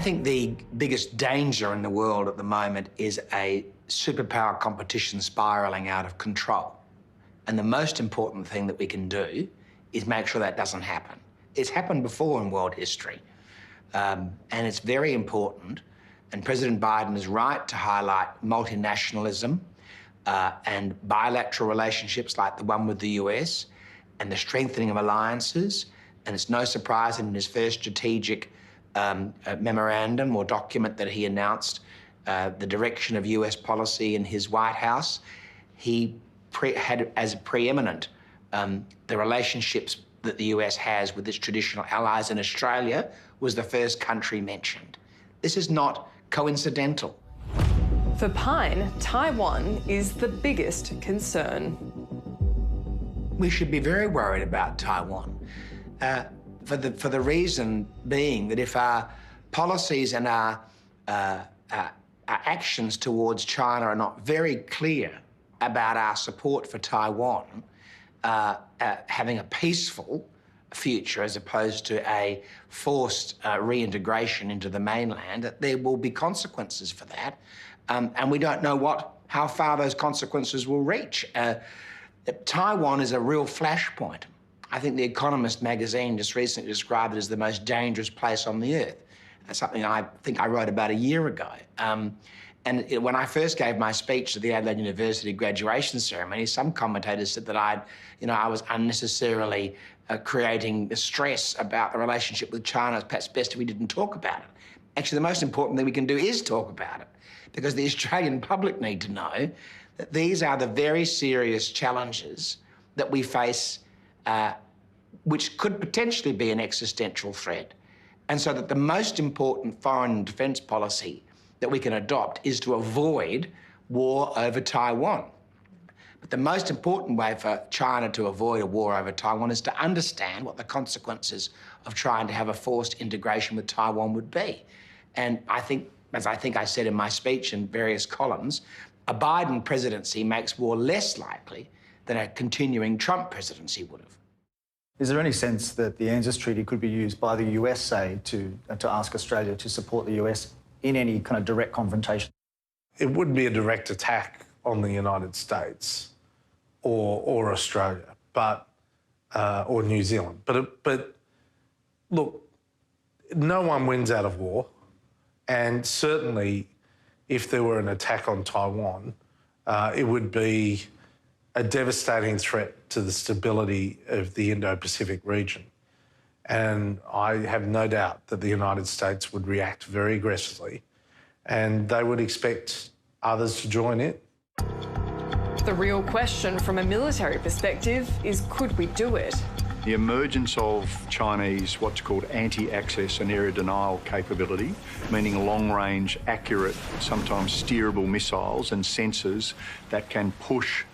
think the biggest danger in the world at the moment is a superpower competition spiralling out of control. And the most important thing that we can do is make sure that doesn't happen. It's happened before in world history, and it's very important. And President Biden is right to highlight multinationalism and bilateral relationships like the one with the US and the strengthening of alliances. And it's no surprise that in his first strategic memorandum or document that he announced the direction of US policy in his White House, he had as preeminent the relationships that the US has with its traditional allies, and Australia was the first country mentioned. This is not coincidental. For Pyne, Taiwan is the biggest concern. We should be very worried about Taiwan for the reason being that if our policies and our actions towards China are not very clear about our support for Taiwan having a peaceful future as opposed to a forced reintegration into the mainland, that there will be consequences for that. And we don't know how far those consequences will reach. Taiwan is a real flashpoint. I think The Economist magazine just recently described it as the most dangerous place on the earth. That's something I think I wrote about a year ago. When I first gave my speech to the Adelaide University graduation ceremony, some commentators said that I was unnecessarily creating stress about the relationship with China. It's perhaps best if we didn't talk about it. Actually, the most important thing we can do is talk about it, because the Australian public need to know that these are the very serious challenges that we face, which could potentially be an existential threat. And so that the most important foreign and defence policy that we can adopt is to avoid war over Taiwan. But the most important way for China to avoid a war over Taiwan is to understand what the consequences of trying to have a forced integration with Taiwan would be. And I think, as I said in my speech in various columns, a Biden presidency makes war less likely than a continuing Trump presidency would have. Is there any sense that the ANZUS Treaty could be used by the US, say, to ask Australia to support the US in any kind of direct confrontation? It wouldn't be a direct attack on the United States or Australia, or New Zealand. But look, no one wins out of war, and certainly if there were an attack on Taiwan, it would be a devastating threat to the stability of the Indo-Pacific region. And I have no doubt that the United States would react very aggressively, and they would expect others to join in. The real question from a military perspective is, could we do it? The emergence of Chinese, what's called anti-access and area denial capability, meaning long-range, accurate, sometimes steerable missiles and sensors that can push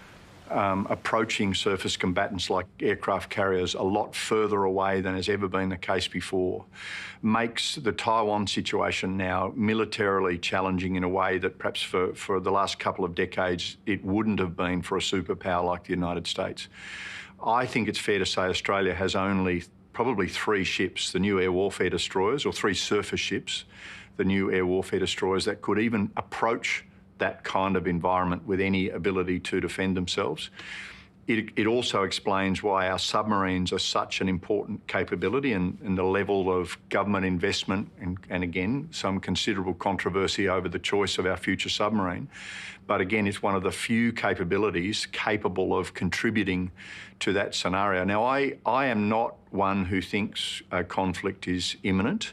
approaching surface combatants like aircraft carriers a lot further away than has ever been the case before, makes the Taiwan situation now militarily challenging in a way that perhaps for the last couple of decades it wouldn't have been for a superpower like the United States. I think it's fair to say Australia has only probably 3 ships, the new air warfare destroyers, or 3 surface ships, the new air warfare destroyers, that could even approach that kind of environment with any ability to defend themselves. It also explains why our submarines are such an important capability, and the level of government investment and again, some considerable controversy over the choice of our future submarine. But again, it's one of the few capabilities capable of contributing to that scenario. Now, I am not one who thinks a conflict is imminent,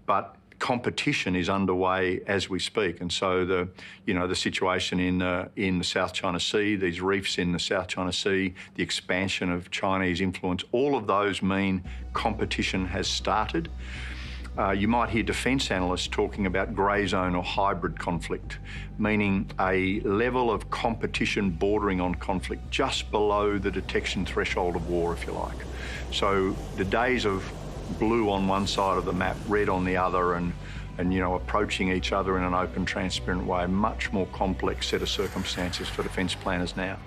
but competition is underway as we speak, and so the situation in the South China Sea, these reefs in the South China Sea, the expansion of Chinese influence, all of those mean competition has started. You might hear defence analysts talking about grey zone or hybrid conflict, meaning a level of competition bordering on conflict just below the detection threshold of war, if you like. So the days of blue on one side of the map, red on the other, and approaching each other in an open, transparent way, much more complex set of circumstances for defence planners now.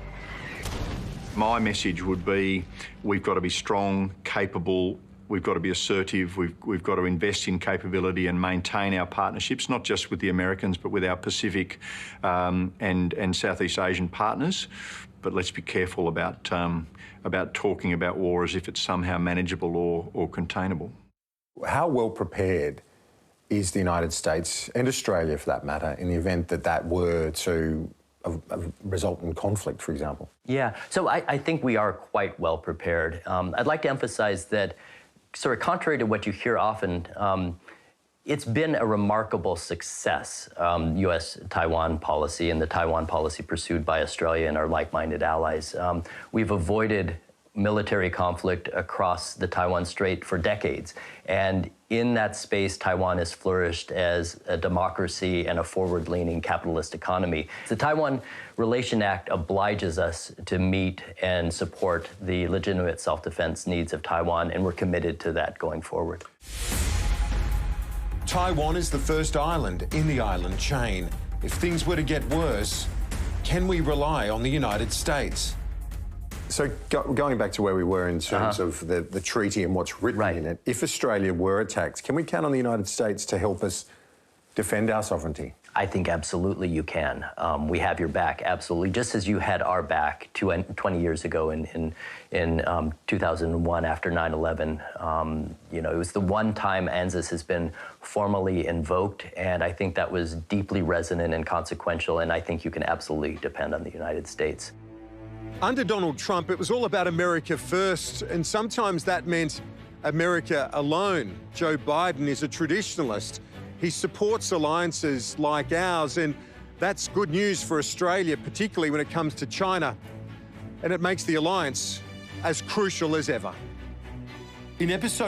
My message would be, we've got to be strong, capable, We've got to be assertive. We've got to invest in capability and maintain our partnerships, not just with the Americans, but with our Pacific and Southeast Asian partners. But let's be careful about talking about war as if it's somehow manageable or containable. How well prepared is the United States, and Australia for that matter, in the event that that were to result in conflict, for example? Yeah, so I think we are quite well prepared. I'd like to emphasize that, sort of contrary to what you hear often, it's been a remarkable success, U.S.-Taiwan policy and the Taiwan policy pursued by Australia and our like-minded allies. We've avoided military conflict across the Taiwan Strait for decades. And in that space, Taiwan has flourished as a democracy and a forward-leaning capitalist economy. The Taiwan Relation Act obliges us to meet and support the legitimate self-defense needs of Taiwan, and we're committed to that going forward. Taiwan is the first island in the island chain. If things were to get worse, can we rely on the United States? So going back to where we were in terms of the treaty and what's written in it, if Australia were attacked, can we count on the United States to help us defend our sovereignty? I think absolutely you can. We have your back, absolutely, just as you had our back 20 years ago in 2001 after 9/11. You know, it was the one time ANZUS has been formally invoked, and I think that was deeply resonant and consequential, and I think you can absolutely depend on the United States. Under Donald Trump, it was all about America first, and sometimes that meant America alone. Joe Biden is a traditionalist. He supports alliances like ours, and that's good news for Australia, particularly when it comes to China. And it makes the alliance as crucial as ever. In episode